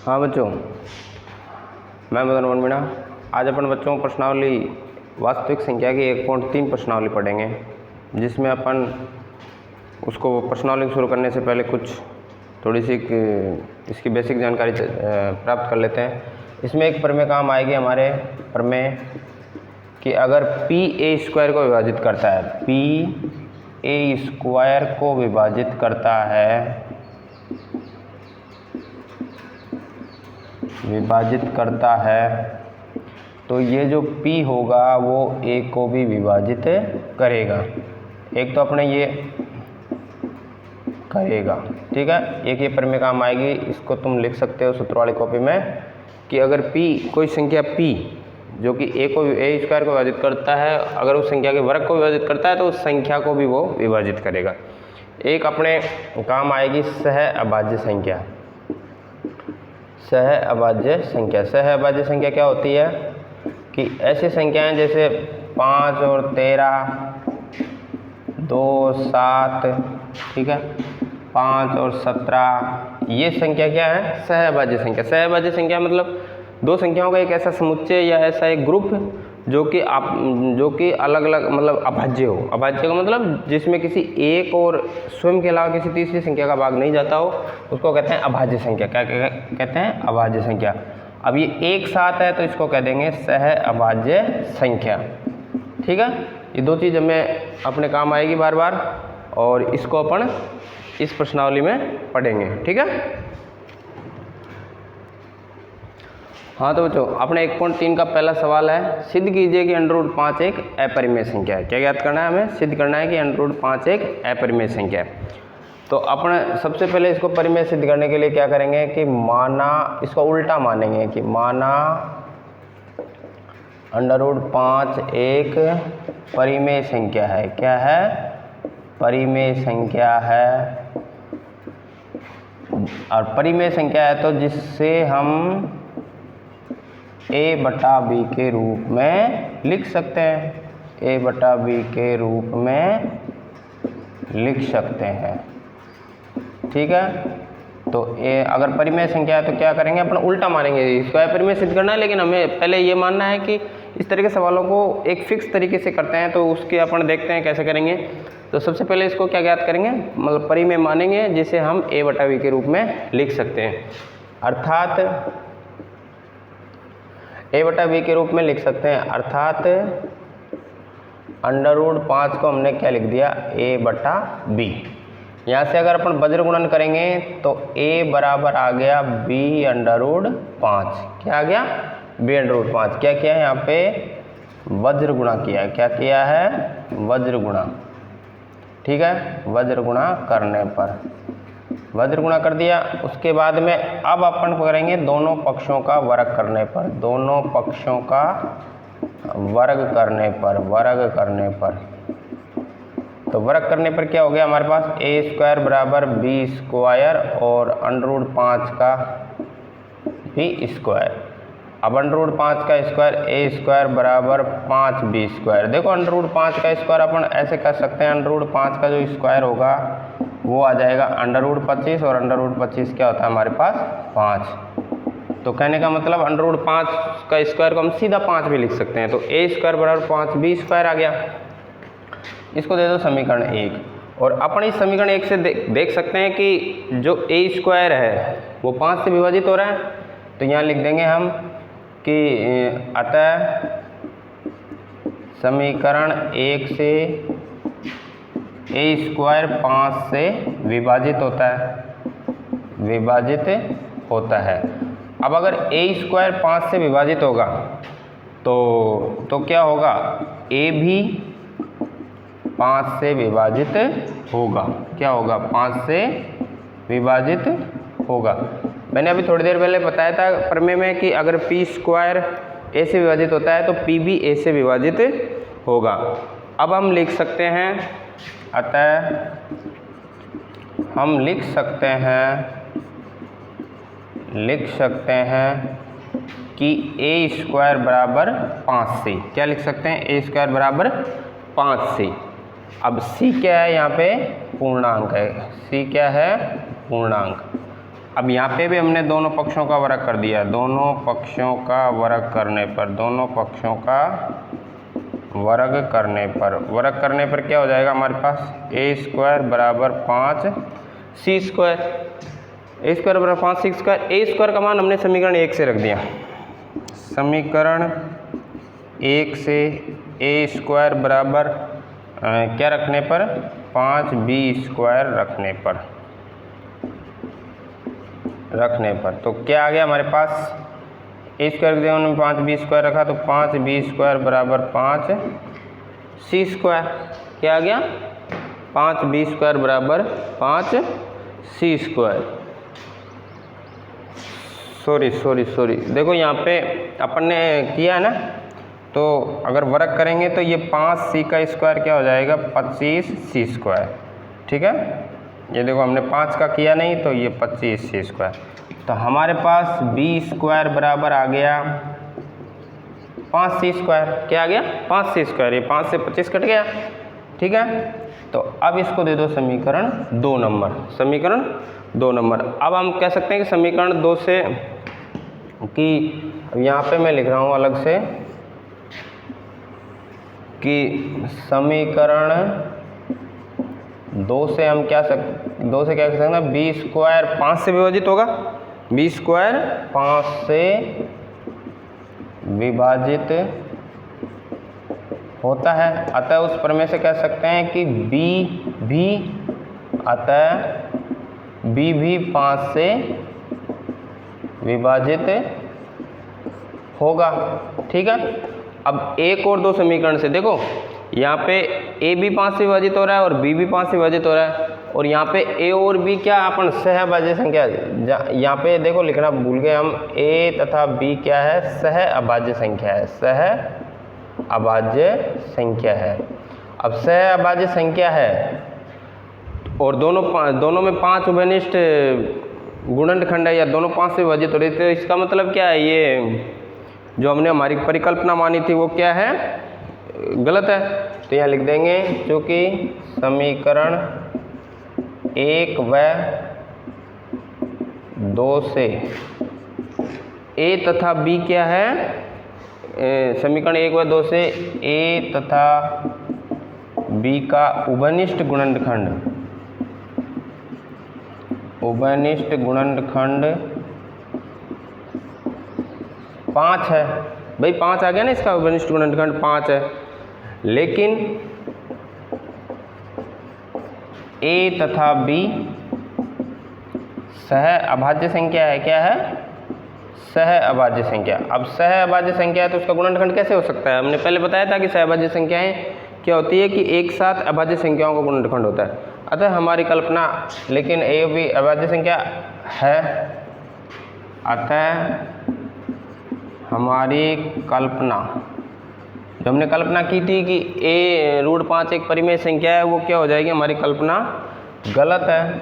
हाँ बच्चों, मैं मदन मोहन मीणा। आज अपन बच्चों प्रश्नावली वास्तविक संख्या की 1.3 प्रश्नावली पढ़ेंगे, जिसमें अपन उसको प्रश्नावली शुरू करने से पहले कुछ थोड़ी सी इसकी बेसिक जानकारी प्राप्त कर लेते हैं। इसमें एक प्रमेय काम आएगी हमारे प्रमेय कि अगर पी ए स्क्वायर को विभाजित करता है, पी ए स्क्वायर को विभाजित करता है तो ये जो P होगा वो A को भी विभाजित करेगा। एक तो अपने ये करेगा, ठीक है। एक ये प्रमेय काम आएगी, इसको तुम लिख सकते हो सूत्र वाली कॉपी में कि अगर P कोई संख्या P जो कि A स्क्वायर को विभाजित करता है, अगर उस संख्या के वर्ग को विभाजित करता है तो उस संख्या को भी वो विभाजित करेगा। एक अपने काम आएगी सह अभाज्य संख्या। सह अभाज्य संख्या क्या होती है कि ऐसी संख्याएं जैसे 5 और 13, 2, 7, ठीक है, 5 और 17, ये संख्या क्या है? सह अभाज्य संख्या। सह अभाज्य संख्या मतलब दो संख्याओं का एक ऐसा समुच्चय या ऐसा एक ग्रुप जो कि अलग अलग मतलब अभाज्य हो। अभाज्य का मतलब जिसमें किसी एक और स्वयं के अलावा किसी तीसरी संख्या का भाग नहीं जाता हो, उसको कहते हैं अभाज्य संख्या। क्या कहते हैं? अभाज्य संख्या। अब ये एक साथ है तो इसको कह देंगे सह अभाज्य संख्या, ठीक है। ये दो चीज़ हमें अपने काम आएगी बार बार, और इसको अपन इस प्रश्नावली में पढ़ेंगे, ठीक है। हाँ तो बच्चों, अपने 1.3 का पहला सवाल है, सिद्ध कीजिए कि √5 एक अपरिमेय संख्या है। क्या ज्ञात करना है? हमें सिद्ध करना है कि √5 एक अपरिमेय संख्या है। तो अपन सबसे पहले इसको परिमेय सिद्ध करने के लिए क्या करेंगे कि माना, इसको उल्टा मानेंगे कि माना √5 एक परिमेय संख्या है। क्या है? परिमेय संख्या है। और परिमेय संख्या है तो जिससे हम a/b के रूप में लिख सकते हैं। a/b के रूप में लिख सकते हैं, ठीक है। तो अगर परिमेय संख्या है तो क्या करेंगे? अपन उल्टा मानेंगे। इसको अपरिमेय सिद्ध करना है, लेकिन हमें पहले ये मानना है कि इस तरह के सवालों को एक फिक्स तरीके से करते हैं, तो उसके अपन देखते हैं कैसे करेंगे। तो सबसे पहले इसको क्या ज्ञात करेंगे? मतलब परिमेय मानेंगे जिसे हम a/b के रूप में लिख सकते हैं, अर्थात a/b के रूप में लिख सकते हैं। अर्थात √5 को हमने क्या लिख दिया? a/b। यहाँ से अगर अपन वज्र गुणन करेंगे तो a बराबर आ गया b√5। क्या आ गया? b√5। क्या किया है? यहाँ पे वज्र गुणा किया है। क्या किया है? वज्र गुणा, ठीक है। वज्र गुणा करने पर वज्र गुणा कर दिया। उसके बाद में अब अपन करेंगे दोनों पक्षों का वर्ग करने पर। दोनों पक्षों का वर्ग करने पर तो वर्ग करने पर क्या हो गया हमारे पास? a² बराबर b² और √5 का b स्क्वायर। अब √5 का स्क्वायर a² बराबर 5b²। देखो √5 का स्क्वायर अपन ऐसे कर सकते हैं, √5 का जो स्क्वायर होगा वो आ जाएगा √25, और √25 क्या होता है हमारे पास? 5। तो कहने का मतलब √5 का स्क्वायर को हम सीधा 5 भी लिख सकते हैं। तो a² बराबर 5b² आ गया। इसको दे दो समीकरण 1, और अपन इस समीकरण 1 से देख सकते हैं कि जो a² है वो 5 से विभाजित हो रहा है। तो यहाँ लिख देंगे हम कि अतः समीकरण 1 से a² 5 से विभाजित होता है। अब अगर a² 5 से विभाजित होगा तो क्या होगा? a भी 5 से विभाजित होगा। क्या होगा? 5 से विभाजित होगा। मैंने अभी थोड़ी देर पहले बताया था प्रमेय में कि अगर p² a से विभाजित होता है तो p भी a से विभाजित होगा। अब हम लिख सकते हैं, अतः हम लिख सकते हैं कि a² बराबर 5 से। क्या लिख सकते हैं? a² बराबर 5 से। अब c क्या है? यहाँ पे पूर्णांक है। c क्या है? पूर्णांक। अब यहाँ पे भी हमने दोनों पक्षों का वर्ग कर दिया। दोनों पक्षों का वर्ग करने पर, दोनों पक्षों का वर्ग करने पर क्या हो जाएगा हमारे पास, ए स्क्वायर बराबर 5 सी स्क्वायर। ए स्क्वायर बराबर 5 सी स्क्वायर। ए स्क्वायर का मान हमने समीकरण 1 से रख दिया। समीकरण 1 से ए स्क्वायर बराबर क्या रखने पर, 5 बी स्क्वायर रखने पर तो क्या आ गया हमारे पास, ए स्क्वायर के उन्होंने 5 बी स्क्वायर रखा तो 5 बी स्क्वायर बराबर 5 सी स्क्वायर। क्या आ गया, 5 बी स्क्वायर बराबर 5 सी स्क्वायर। सॉरी देखो यहाँ पे अपन ने किया है ना, तो अगर वर्ग करेंगे तो ये 5 सी का स्क्वायर क्या हो जाएगा, 25 सी स्क्वायर। ठीक है, ये देखो हमने 5 का किया नहीं तो ये 25 सी स्क्वायर। तो हमारे पास बी स्क्वायर बराबर आ गया 5 सी स्क्वायर। क्या आ गया, 5 सी स्क्वायर। ये 5 से 25 कट गया। ठीक है, तो अब इसको दे दो समीकरण 2 नंबर। समीकरण 2 नंबर। अब हम कह सकते हैं कि समीकरण 2 से कि यहाँ पे मैं लिख रहा हूँ अलग से कि समीकरण 2 से हम क्या कह सकते हैं, बी स्क्वायर 5 से विभाजित होगा। बी स्क्वायर 5 से विभाजित होता है, अतः उस प्रमेय से कह सकते हैं कि बी भी 5 से विभाजित होगा। ठीक है, अब एक और 2 समीकरण से देखो, यहाँ पे ए भी 5 से विभाजित हो रहा है और बी भी 5 से विभाजित हो रहा है, और यहाँ पे ए और बी क्या अपन सहअभाज्य संख्या, यहाँ पे देखो लिखना भूल गए हम, ए तथा बी क्या है, सहअभाज्य संख्या है। सहअभाज्य संख्या है। अब सहअभाज्य संख्या है और दोनों में 5 उभयनिष्ठ गुणनखंड है, या दोनों 5 से विभाजित हो रहे थे, तो इसका मतलब क्या है, ये जो हमने हमारी परिकल्पना मानी थी वो क्या है, गलत है। तो यहाँ लिख देंगे क्योंकि समीकरण 1 व 2 से ए तथा बी क्या है, समीकरण 1 व 2 से ए तथा बी का उभयनिष्ठ गुणनखंड 5 है। भाई 5 आ गया ना, इसका उभयनिष्ठ गुणनखंड 5 है, लेकिन ए तथा बी सहअभाज्य संख्या है। क्या है, सहअभाज्य संख्या। अब सहअभाज्य संख्या है तो उसका गुणनखंड कैसे हो सकता है, हमने पहले बताया था कि सहअभाज्य संख्याएं क्या होती है कि एक साथ अभाज्य संख्याओं का गुणनखंड होता है। अतः हमारी कल्पना, लेकिन ए भी अभाज्य संख्या है, अतः हमारी कल्पना, जो हमने कल्पना की थी कि a √5 एक परिमेय संख्या है, वो क्या हो जाएगी, हमारी कल्पना गलत है।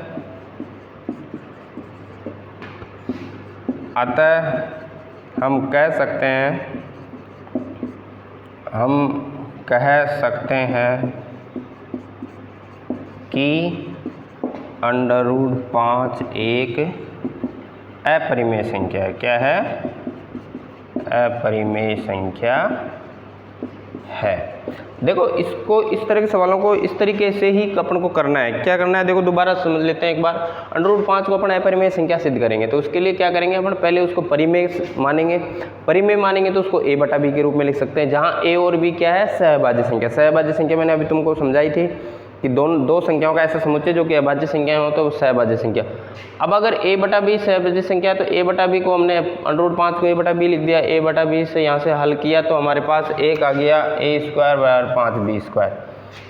अतः हम कह सकते हैं कि √5 एक अपरिमेय संख्या है। क्या है, अपरिमेय संख्या है। देखो इसको, इस तरह के सवालों को इस तरीके से ही अपन को करना है। क्या करना है, देखो दोबारा समझ लेते हैं एक बार। √5 को अपन अपरिमेय संख्या सिद्ध करेंगे तो उसके लिए क्या करेंगे, अपन पहले उसको परिमेय मानेंगे। परिमेय मानेंगे तो उसको a बटा b के रूप में लिख सकते हैं, जहाँ a और b क्या है, सहअभाज्य संख्या। सहअभाज्य संख्या मैंने अभी तुमको समझाई थी कि दो संख्याओं का ऐसा समुच्चय जो कि अभाज्य संख्याएं हो तो सहअभाज्य संख्या। अब अगर a बटा b सहअभाज्य संख्या है तो a बटा b को हमने √5 को a बटा b लिख दिया। a बटा b से यहाँ से हल किया तो हमारे पास एक आ गया a स्क्वायर बराबर 5b स्क्वायर।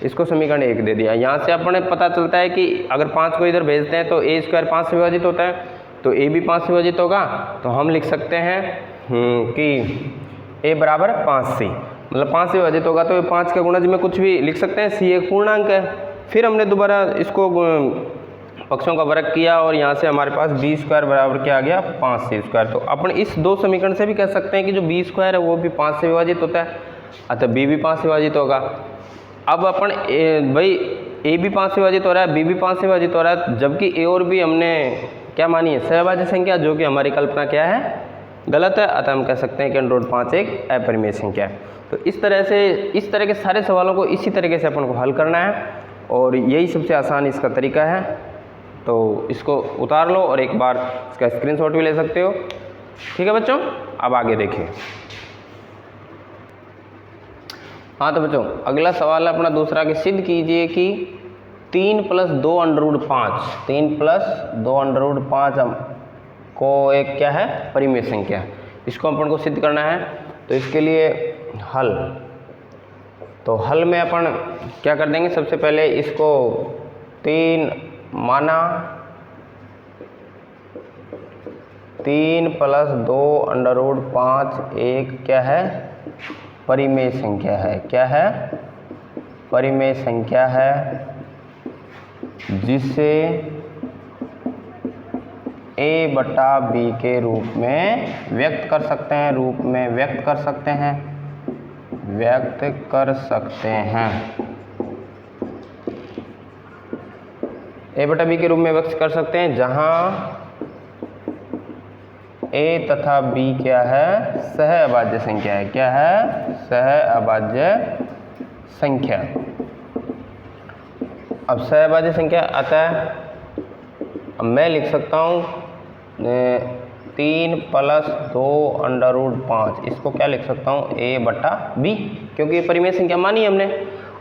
इसको समीकरण 1 दे दिया। यहाँ से अपने पता चलता है कि अगर 5 को इधर भेजते हैं तो a स्क्वायर 5 से विभाजित होता है, तो a भी 5 से विभाजित होगा। तो हम लिख सकते हैं कि a बराबर 5c, मतलब 5 से विभाजित होगा तो 5 के गुणज में कुछ भी लिख सकते हैं, c एक पूर्णांक है। फिर हमने दोबारा इसको पक्षों का वर्ग किया और यहाँ से हमारे पास b स्क्वायर बराबर क्या आ गया, 5c स्क्वायर। तो अपन इस 2 समीकरण से भी कह सकते हैं कि जो b स्क्वायर है वो भी 5 से विभाजित होता है, अतः b भी 5 से विभाजित होगा। अब अपन भाई a भी 5 से विभाजित हो रहा है, b भी 5 से विभाजित हो रहा है, जबकि a और b हमने क्या मानी है? सहअभाज्य संख्या, जो कि हमारी कल्पना क्या है? गलत है। अतः हम कह सकते हैं कि √5 एक अपरिमेय संख्या है। तो इस तरह के सारे सवालों को इसी तरीके से अपन को हल करना है और यही सबसे आसान इसका तरीका है। तो इसको उतार लो और एक बार इसका स्क्रीनशॉट भी ले सकते हो। ठीक है बच्चों, अब आगे देखिए। हाँ तो बच्चों, अगला सवाल है अपना दूसरा कि सिद्ध कीजिए कि 3 + 2 √5, 3 + 2 √5 को एक क्या है? परिमेय संख्या। इसको अपन को सिद्ध करना है। तो इसके लिए हल, तो हल में अपन क्या कर देंगे? सबसे पहले इसको 3 माना, 3 + 2 √5 एक क्या है? परिमेय संख्या है। क्या है? परिमेय संख्या है, जिसे a/b के रूप में व्यक्त कर सकते हैं, व्यक्त कर सकते हैं, a/b के रूप में व्यक्त कर सकते हैं, जहां a तथा b क्या है? सहअभाज्य संख्या है। क्या है? सहअभाज्य संख्या। अब सहअभाज्य संख्या, अतः अब मैं लिख सकता हूँ 3 + 2 √5, इसको क्या लिख सकता हूँ? a/b, क्योंकि ये परिमेय संख्या मानी है हमने।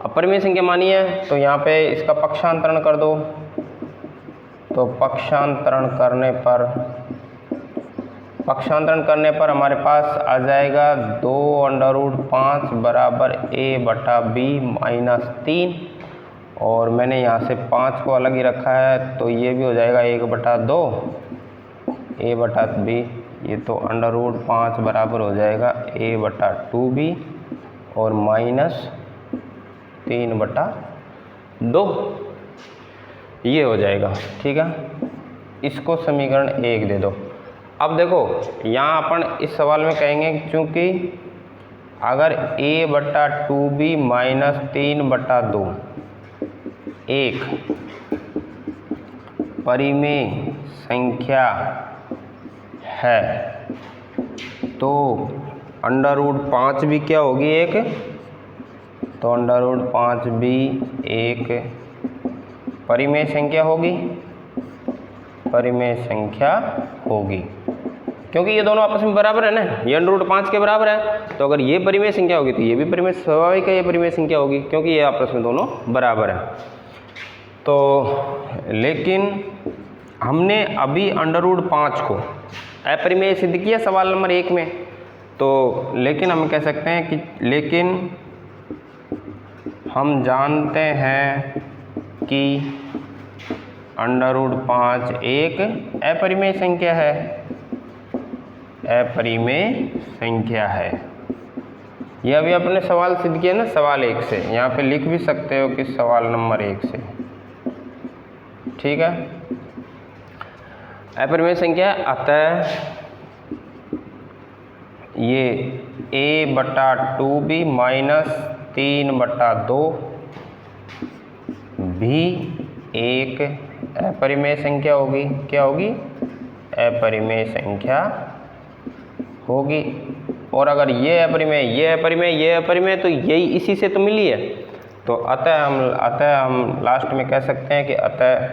अब परिमेय संख्या मानी है तो यहाँ पे इसका पक्षांतरण कर दो। तो पक्षांतरण करने पर हमारे पास आ जाएगा 2 √5 बराबर a/b - 3, और मैंने यहाँ से 5 को अलग ही रखा है, तो ये भी हो जाएगा 1/2 a/b। ये तो √5 बराबर हो जाएगा a/2b और -3/2, ये हो जाएगा। ठीक है, इसको समीकरण 1 दे दो। अब देखो यहाँ अपन इस सवाल में कहेंगे, चूँकि अगर a/2b - 3/2 एक परिमेय संख्या है, तो √5 भी क्या होगी? एक, तो √5 भी एक परिमेय संख्या होगी, क्योंकि ये दोनों आपस में बराबर है ना, ये √5 के बराबर है। तो अगर ये परिमेय संख्या होगी तो ये भी परिमेय, स्वाभाविक है ये परिमेय संख्या होगी, क्योंकि ये आपस में दोनों बराबर है। तो लेकिन हमने अभी √5 को अपरिमेय सिद्ध किया सवाल नंबर 1 में, तो लेकिन हम कह सकते हैं कि लेकिन हम जानते हैं कि √5 एक अपरिमेय संख्या है। यह अभी अपने सवाल सिद्ध किया ना, सवाल 1 से। यहाँ पे लिख भी सकते हो कि सवाल नंबर 1 से। ठीक है, अपरिमेय संख्या, अतः ये a/2b - 3/2 भी एक अपरिमेय संख्या होगी। क्या होगी? अपरिमेय संख्या होगी। और अगर ये अपरिमेय तो यही इसी से तो मिली है। तो अतः हम लास्ट में कह सकते हैं कि अतः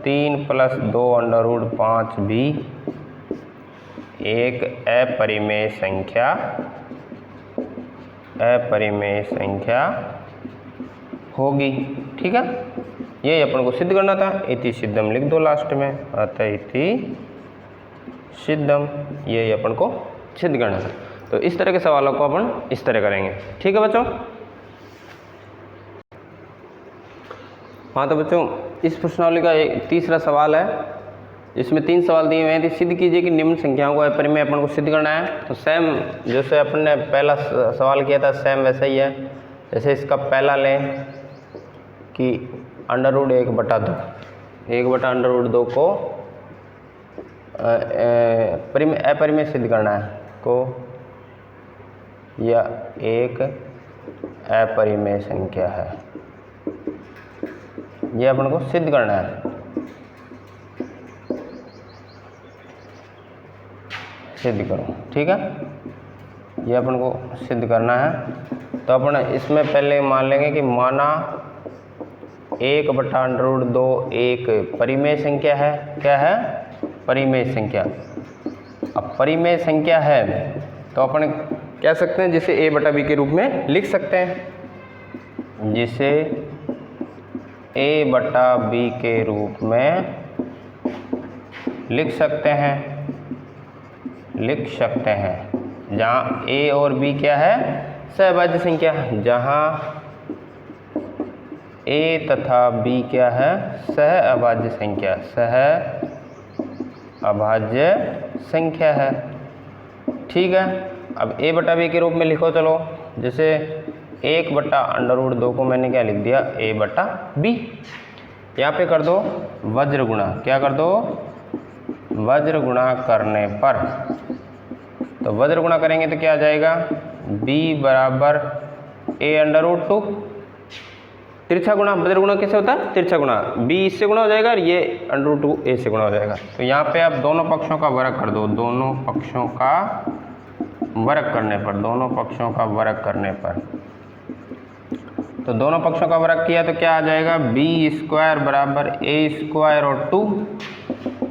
3 + 2 √5 भी एक अपरिमेय संख्या होगी। ठीक है, यही अपन को सिद्ध करना था। इति सिद्धम लिख दो लास्ट में, अतः इति सिद्धम, यही अपन को सिद्ध करना था। तो इस तरह के सवालों को अपन इस तरह करेंगे। ठीक है बच्चों। हाँ तो बच्चों, इस प्रश्नावली का एक तीसरा सवाल है। इसमें 3 सवाल दिए हुए हैं। सिद्ध कीजिए कि निम्न संख्याओं को अपरिमेय अपन को सिद्ध करना है। तो सेम जैसे अपन ने पहला सवाल किया था, सेम वैसा ही है। जैसे इसका पहला लें कि √1/2, 1/√2 को अपरिमेय सिद्ध करना है को, या एक अपरिमेय संख्या है, ये अपन को सिद्ध करना है। सिद्ध करो। ठीक है, ये अपन को सिद्ध करना है। तो अपन इसमें पहले मान लेंगे कि माना 1/√2 एक परिमेय संख्या है। क्या है? परिमेय संख्या। अब परिमेय संख्या है तो अपन कह सकते हैं जिसे a/b के रूप में लिख सकते हैं, जिसे a/b के रूप में लिख सकते हैं, जहाँ a और b क्या है? सहभाज्य संख्या। जहाँ a तथा b क्या है? सहअभाज्य संख्या, सहअभाज्य संख्या है। ठीक है, अब a/b के रूप में लिखो। चलो, जैसे 1/√2 को मैंने क्या लिख दिया? a/b। यहाँ पे कर दो वज्र गुणा। क्या कर दो? वज्र गुणा करने पर, तो वज्र गुणा करेंगे तो क्या आ जाएगा? b बराबर a/√2। तिरछा गुणा, वज्र गुणा कैसे होता है? तिरछा गुणा। b इससे गुणा हो जाएगा और ये √2 a से गुणा हो जाएगा। तो यहाँ पे आप दोनों पक्षों का वर्ग कर दो। दोनों पक्षों का वर्ग करने पर, दोनों पक्षों का वर्ग करने पर, तो दोनों पक्षों का वर्ग किया तो क्या आ जाएगा? b² बराबर a² और 2,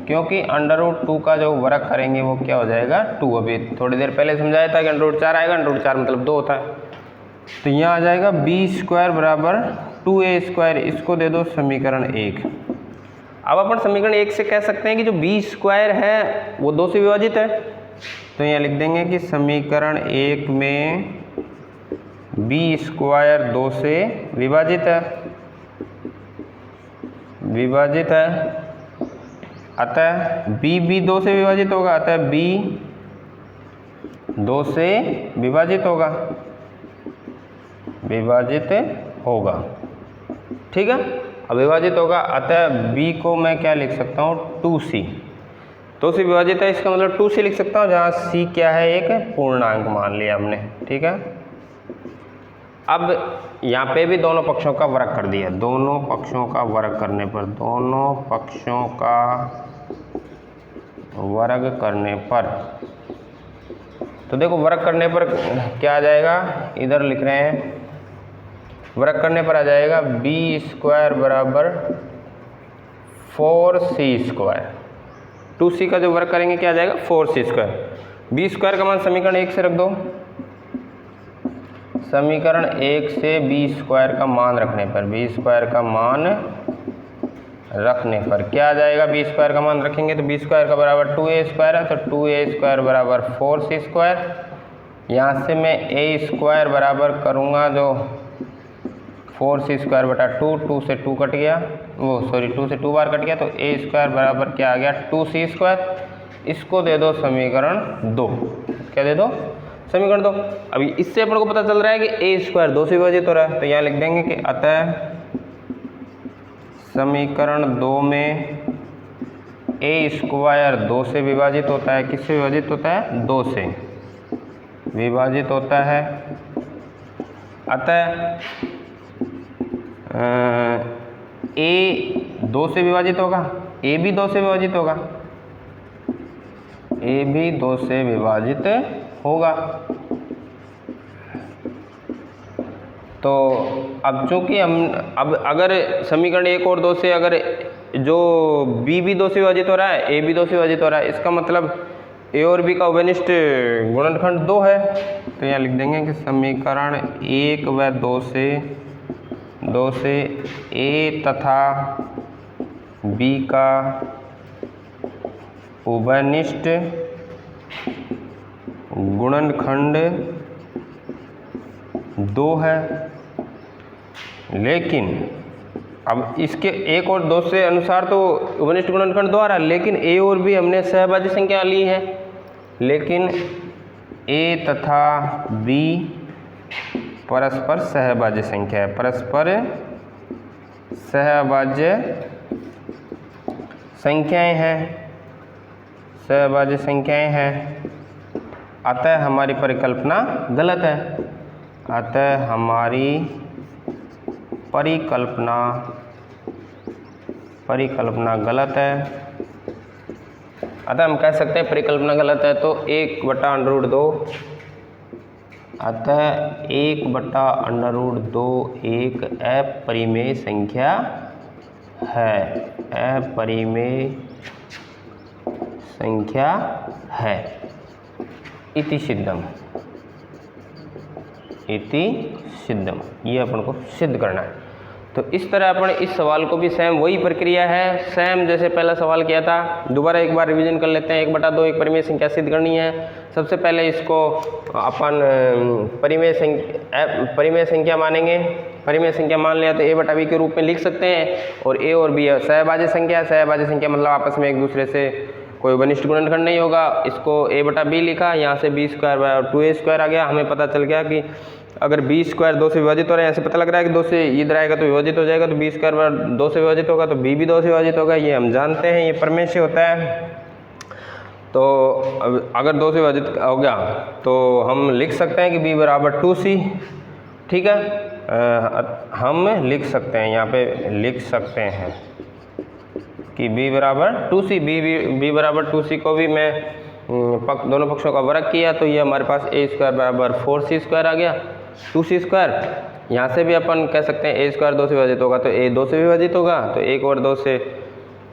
क्योंकि √2 का जो वर्ग करेंगे वो क्या हो जाएगा? 2। अभी थोड़ी देर पहले समझाया था कि √4 आएगा, √4 मतलब 2 होता है। तो यहाँ आ जाएगा b² बराबर 2a²। इसको दे दो समीकरण 1। अब अपन समीकरण 1 से कह सकते हैं कि जो b² है वो 2 से विभाजित है। तो यहाँ लिख देंगे कि समीकरण 1 में b² 2 से विभाजित है, अतः b भी 2 से विभाजित होगा, अतः b 2 से विभाजित होगा। ठीक है, अब विभाजित होगा, अतः b को मैं क्या लिख सकता हूँ? 2c। 2 से विभाजित है, इसका मतलब 2 से लिख सकता हूँ, जहाँ c क्या है? एक पूर्णांक मान लिया हमने। ठीक है, अब यहाँ पे भी दोनों पक्षों का वर्ग कर दिया। दोनों पक्षों का वर्ग करने पर, दोनों पक्षों का वर्ग करने पर, तो देखो वर्ग करने पर क्या आ जाएगा? इधर लिख रहे हैं, वर्ग करने पर आ जाएगा b² बराबर 4c²। 2c का जो वर्ग करेंगे क्या आ जाएगा? 4c²। b² का मान समीकरण 1 से रख दो। समीकरण 1 से b² का मान रखने पर, b² का मान रखने पर क्या आ जाएगा? b² का मान रखेंगे तो b² का बराबर 2a² है, तो 2a² बराबर 4c²। यहाँ से मैं a² बराबर करूँगा जो 4c² बटा 2 से 2 कट गया, वो सॉरी 2 से 2 बार कट गया, तो a² बराबर क्या आ गया? 2c²। इसको दे दो समीकरण 2। क्या दे दो? समीकरण 2। अभी इससे अपन को पता चल रहा है कि a² 2 से विभाजित हो रहा है, तो यहाँ लिख देंगे कि अतः समीकरण 2 में a² 2 से विभाजित होता है। किससे विभाजित होता है? 2 से विभाजित होता है। अतः a 2 से विभाजित होगा, a भी 2 से विभाजित होगा, a भी 2 से विभाजित होगा। तो अब चूंकि हम अब अगर समीकरण 1 और 2 से अगर जो b भी 2 से विभाजित हो रहा है, a भी 2 से विभाजित हो रहा है, इसका मतलब a और b का उभयनिष्ठ गुणनखंड 2 है। तो यहाँ लिख देंगे कि समीकरण 1 व 2 से a तथा b का उभयनिष्ठ गुणनखंड 2 है। लेकिन अब इसके 1 और 2 से अनुसार तो उभयनिष्ठ गुणनखंड 2 आ रहा है, लेकिन a और b हमने सहभाज्य संख्या ली है, लेकिन a तथा b परस्पर सहभाज्य संख्या है, परस्पर सहभाज्य संख्याएं हैं, सहभाज्य संख्याएं हैं। अतः हमारी परिकल्पना गलत है, अतः हमारी परिकल्पना गलत है। अतः हम कह सकते हैं परिकल्पना गलत है, तो 1/√2, अतः 1/√2 एक अपरिमेय संख्या है, अपरिमेय संख्या है। इति सिद्धम, इति सिद्धम, ये अपन को सिद्ध करना है। तो इस तरह अपन इस सवाल को भी सेम वही प्रक्रिया है, सेम जैसे पहला सवाल किया था। दोबारा एक बार रिवीजन कर लेते हैं। 1/2 एक परिमेय संख्या सिद्ध करनी है। सबसे पहले इसको अपन परिमेय संख्या मानेंगे। परिमेय संख्या मान लिया तो a/b के रूप में लिख सकते हैं, और a और b सहभाज्य संख्या। सहभाज्य संख्या मतलब आपस में एक दूसरे से कोई वनिष्ठ गुणनखंड नहीं होगा। इसको a/b लिखा, यहाँ से b² 2a² आ गया। हमें पता चल गया कि अगर b² 2 से विभाजित हो रहा है, यहाँ से पता लग रहा है कि 2 से इधर आएगा तो विभाजित हो जाएगा, तो b² 2 से विभाजित होगा तो b भी 2 से विभाजित होगा। ये हम जानते हैं, ये प्रमेय से होता है। तो अगर 2 से विभाजित हो गया तो हम लिख सकते हैं कि b = 2c। ठीक है, हम लिख सकते हैं, यहाँ पे लिख सकते हैं कि b = 2c। b = 2c को भी मैं दोनों पक्षों का वर्ग किया तो ये हमारे पास a² = 4c² आ गया, 2c²। यहाँ से भी अपन कह सकते हैं a² 2 से विभाजित होगा तो a 2 से विभाजित होगा, तो 1 और 2 से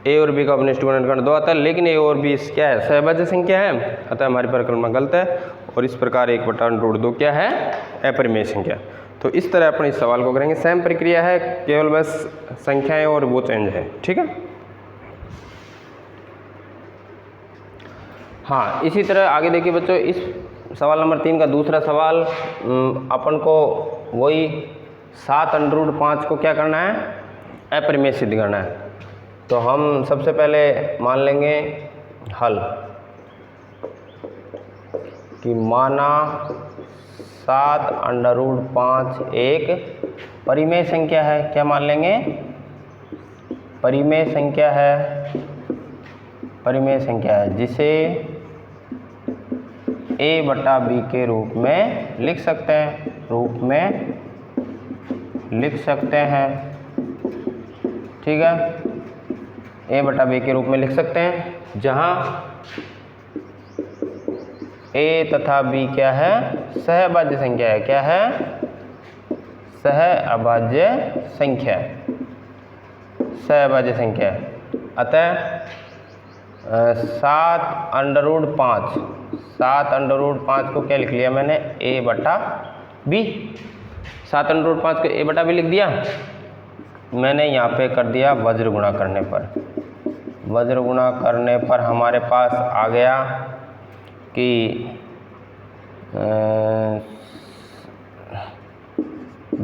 a और b का वनिष्ठ गुणनखंड 2 आता है। लेकिन a और b क्या है, सहभाज्य संख्या है, अतः हमारी परिकल्पना गलत है। और इस प्रकार 1/√2 क्या है, अपरिमेय संख्या। तो इस तरह अपन इस सवाल को करेंगे। सेम प्रक्रिया है, केवल बस संख्याएं और वो चेंज है। ठीक है, हाँ। इसी तरह आगे देखिए बच्चों, इस सवाल नंबर 3 का दूसरा सवाल अपन को वही 7√5 को क्या करना है, अपरिमेय सिद्ध करना है। तो हम सबसे पहले मान लेंगे हल कि माना 7√5 एक परिमेय संख्या है। क्या मान लेंगे, परिमेय संख्या है, परिमेय संख्या है, जिसे a/b के रूप में लिख सकते हैं, रूप में लिख सकते हैं। ठीक है, a/b के रूप में लिख सकते हैं, जहां a तथा b क्या है, सहभाज्य संख्या है। क्या है, सहभाज्य संख्या, सहभाज्य संख्या। अतः 7√5 को क्या लिख लिया मैंने, a/b। 7√5 को a/b लिख दिया मैंने। यहाँ पे कर दिया वज्र गुणा करने पर। वज्र गुणा करने पर हमारे पास आ गया कि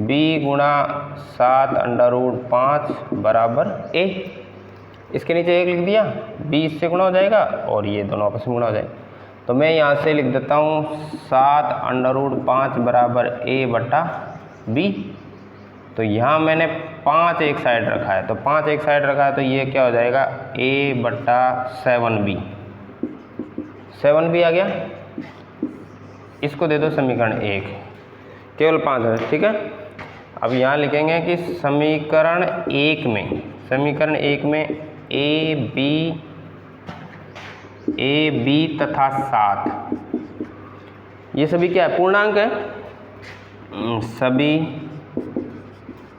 b गुणा 7√5 बराबर a। इसके नीचे 1 लिख दिया, b इससे गुणा हो जाएगा और ये दोनों आपस में गुणा हो जाएगा। तो मैं यहाँ से लिख देता हूँ 7√5 बराबर a/b। तो यहाँ मैंने 5 एक साइड रखा है, तो 5 एक साइड रखा है, तो ये क्या हो जाएगा, a/7b। 7b आ गया। इसको दे दो समीकरण 1, केवल 5 है। ठीक है, अब यहाँ लिखेंगे कि समीकरण 1 में a b तथा 7 ये सभी क्या है, पूर्णांक है। सभी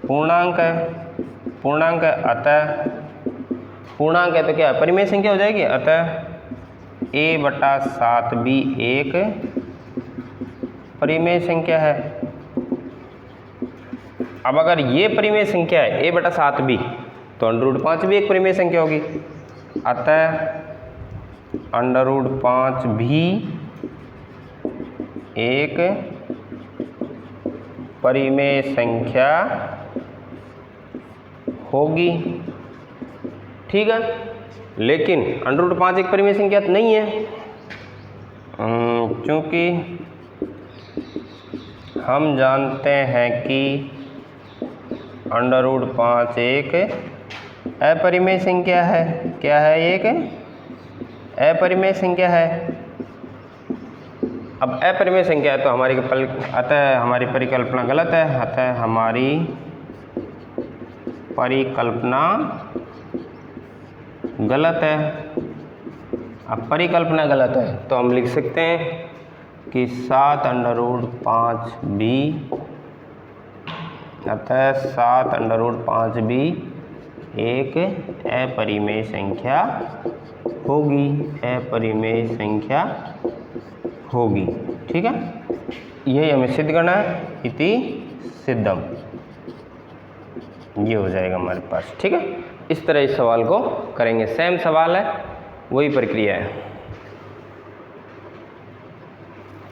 पूर्णांक है, अतः पूर्णांक है तो क्या है, परिमेय संख्या हो जाएगी। अतः a/7b एक परिमेय संख्या है। अब अगर ये परिमेय संख्या है a/7b, तो √5 भी एक परिमेय संख्या होगी। अतः √5 भी एक परिमेय संख्या होगी। ठीक है, लेकिन √5 एक परिमेय संख्या नहीं है, क्योंकि हम जानते हैं कि √5 एक अपरिमेय संख्या है। क्या है, एक अपरिमेय संख्या है। अब अपरिमेय संख्या है तो अतः हमारी परिकल्पना गलत है। अतः हमारी परिकल्पना गलत है। अब परिकल्पना गलत है तो हम लिख सकते हैं कि 7√5b, अतः 7√5b एक अपरिमेय संख्या होगी, अपरिमेय संख्या होगी। ठीक है, यही हमें सिद्ध करना है, इति सिद्धम, ये हो जाएगा हमारे पास। ठीक है, इस तरह इस सवाल को करेंगे। सेम सवाल है, वही प्रक्रिया है।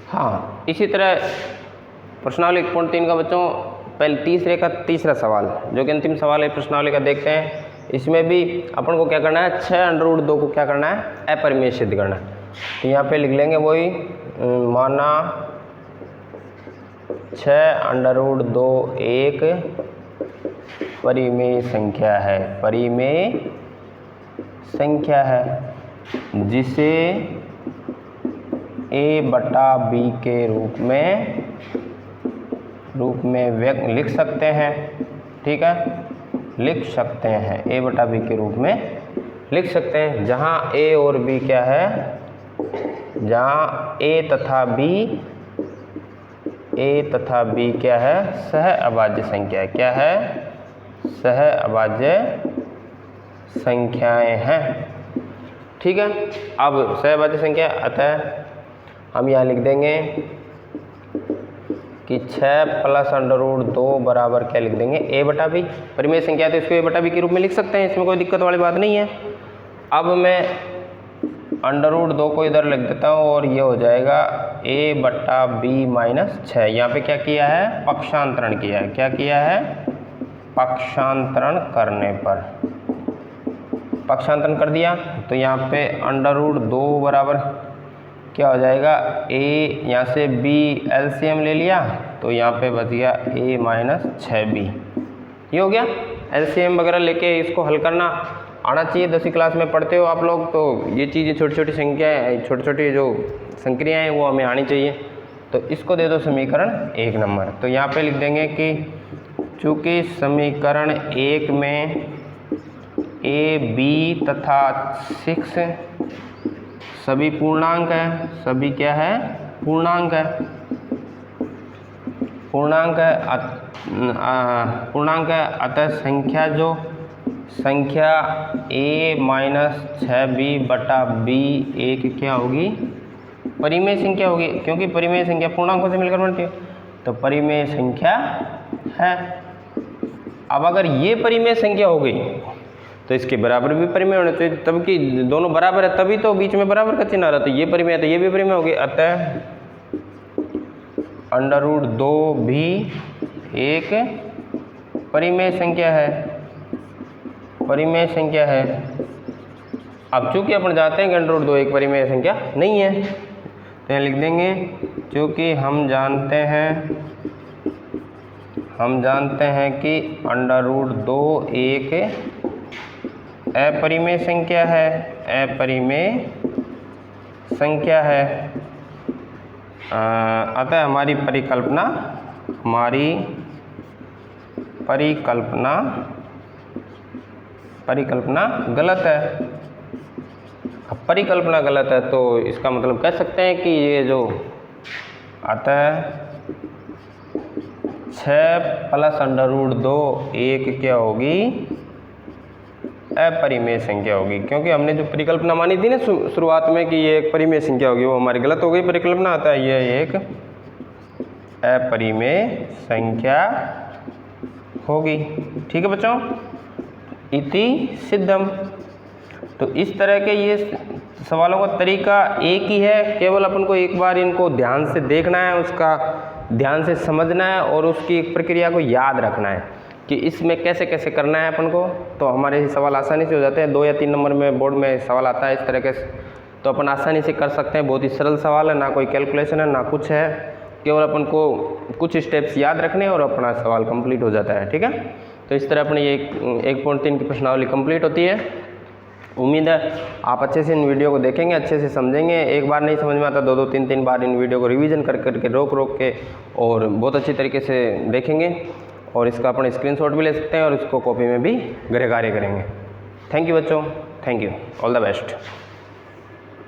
हाँ, इसी तरह प्रश्नावली 1.3 का बच्चों पहले तीसरे का तीसरा सवाल जो कि अंतिम सवाल है प्रश्नावली का, देखते हैं। इसमें भी अपन को क्या करना है, 6√2 को क्या करना है, अपरिमेय सिद्ध करना है। तो यहाँ पे लिख लेंगे वही, माना 6√2 एक परिमेय संख्या है, परिमेय संख्या है जिसे a/b के रूप में लिख सकते हैं। ठीक है, लिख सकते हैं, a/b के रूप में लिख सकते हैं, जहाँ a और b क्या है, जहाँ a तथा b क्या है, सह अभाज्य संख्या है। क्या है, सह अभाज्य संख्याएं हैं। ठीक है, अब सह अभाज्य संख्या, अतः हम यहाँ लिख देंगे कि 6 + √2 बराबर क्या लिख देंगे, a/b। परिमेय संख्या तो इसको a/b के रूप में लिख सकते हैं, इसमें कोई दिक्कत वाली बात नहीं है। अब मैं √2 को इधर लिख देता हूँ और ये हो जाएगा a/b - 6। यहाँ पे क्या किया है, पक्षांतरण किया है। क्या किया है, पक्षांतरण करने पर पक्षांतरण कर दिया तो यहाँ पे √2 बराबर क्या हो जाएगा, a, यहाँ से b एलसीएम ले लिया तो यहाँ पे बच गया a - 6b। ये हो गया। एलसीएम वगैरह लेके इसको हल करना आना चाहिए, 10वीं क्लास में पढ़ते हो आप लोग, तो ये चीज़ें छोटी छोटी संख्याएँ, छोटी छोटी जो संक्रियाएँ हैं वो हमें आनी चाहिए। तो इसको दे दो समीकरण 1 नंबर। तो यहाँ पे लिख देंगे कि चूँकि समीकरण 1 में a, b तथा 6 सभी पूर्णांक है, सभी क्या है, पूर्णांक है, पूर्णांक है, अतः संख्या a - 6b/b एक क्या होगी, परिमेय संख्या होगी, क्योंकि परिमेय संख्या पूर्णांकों से मिलकर बनती है, तो परिमेय संख्या है। अब अगर ये परिमेय संख्या हो गई तो इसके बराबर भी परिमेय होने चाहिए, तब कि दोनों बराबर है तभी तो बीच में बराबर का चिन्ह आ रहा, तो ये परिमेय है तो ये भी परिमेय होगी। अतः √2 भी एक परिमेय संख्या है, परिमेय संख्या है। अब चूंकि अपन जानते हैं कि √2 एक परिमेय संख्या नहीं है तो यहाँ लिख देंगे क्योंकि हम जानते हैं कि √2 एक अपरिमेय संख्या है, अपरिमेय संख्या है। अतः हमारी परिकल्पना गलत है। अब परिकल्पना गलत है तो इसका मतलब कह सकते हैं कि ये जो अतः 6 + √2 एक क्या होगी, अपरिमेय संख्या होगी, क्योंकि हमने जो परिकल्पना मानी थी ना शुरुआत में कि ये एक परिमेय संख्या होगी, वो हमारी गलत हो गई परिकल्पना। आता है ये एक अपरिमेय संख्या होगी। ठीक है बच्चों, इति सिद्धम। तो इस तरह के ये सवालों का तरीका एक ही है, केवल अपन को एक बार इनको ध्यान से देखना है, उसका ध्यान से समझना है और उसकी प्रक्रिया को याद रखना है कि इसमें कैसे कैसे करना है अपन को, तो हमारे सवाल आसानी से हो जाते हैं। 2 या 3 नंबर में बोर्ड में सवाल आता है इस तरह के, तो अपन आसानी से कर सकते हैं। बहुत ही सरल सवाल है, ना कोई कैलकुलेशन है ना कुछ है, केवल अपन को कुछ स्टेप्स याद रखने और अपना सवाल कंप्लीट हो जाता है। ठीक है, तो इस तरह अपने ये 1.3 की प्रश्नावली कंप्लीट होती है। उम्मीद है आप अच्छे से इन वीडियो को देखेंगे, अच्छे से समझेंगे। एक बार नहीं समझ में आता 2-2 3-3 बार इन वीडियो को रिवीजन कर करके रोक के और बहुत अच्छी तरीके से देखेंगे और इसका अपन स्क्रीनशॉट भी ले सकते हैं और इसको कॉपी में भी गृह कार्य करेंगे। थैंक यू बच्चों, thank you, all the best.